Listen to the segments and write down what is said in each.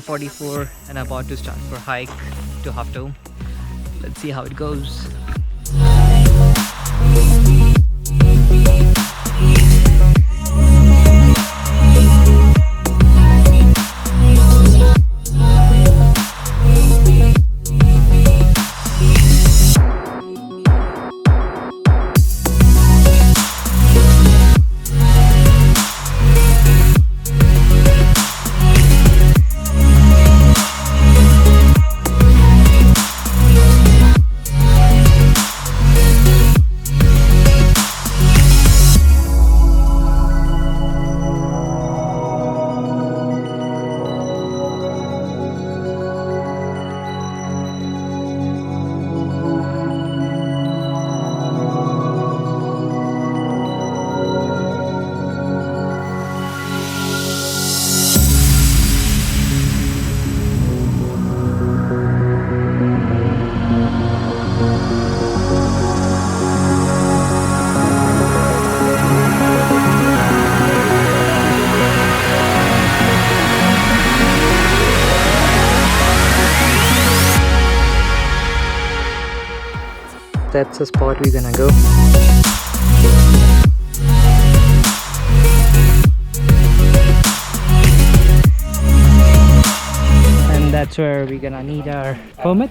5:44 and about to start for hike to Half Dome. Let's see how it goes. That's the spot we're gonna go. And that's where we're gonna need our permit.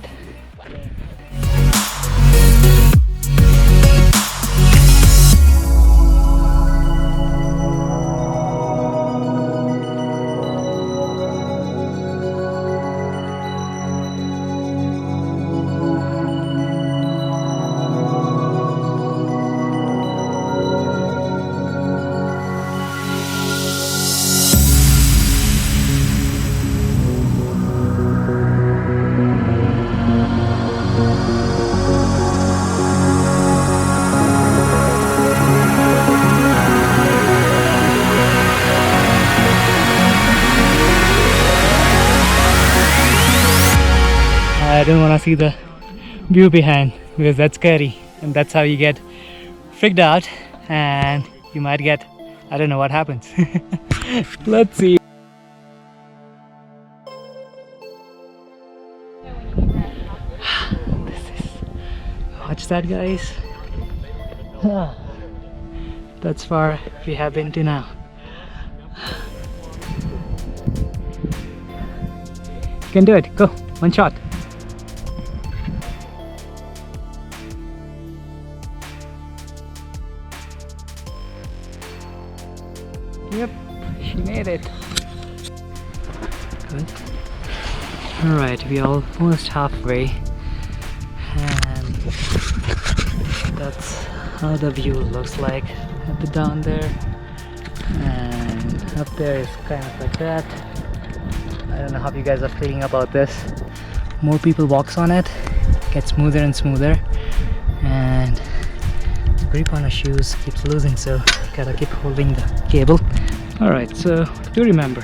I don't want to see the view behind because that's scary, and that's how you get freaked out and you might get, I don't know what happens. Let's see. Watch that, guys. That's far we have been to now. You can do it. Go, one shot. Yep, she made it. Good. Alright, we're almost halfway, and that's how the view looks like at the down there, and up there is kind of like that. I don't know how you guys are feeling about this. More people walks on it, gets smoother and smoother, and the grip on the shoes keeps losing, so gotta keep holding the cable. Alright, so do remember,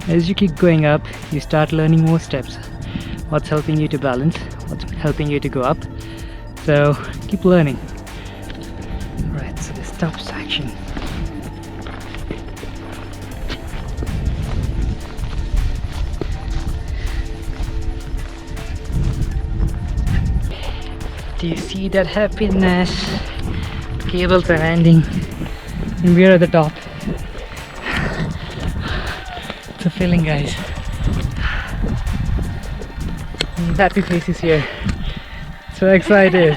as you keep going up, you start learning more steps. What's helping you to balance, what's helping you to go up. So keep learning. Alright, so the stop section. Do you see that happiness? Cables are ending and we're at the top. It's a feeling, guys. Happy faces here. So excited.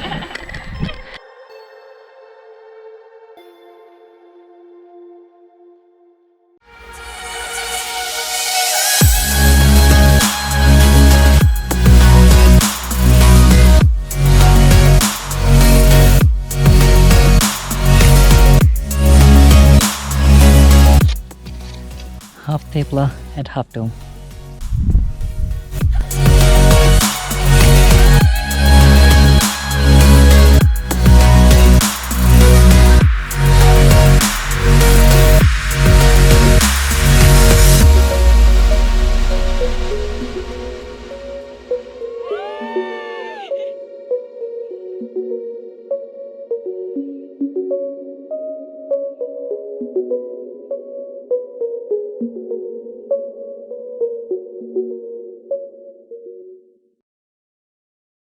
Half Tepla at Half Dome.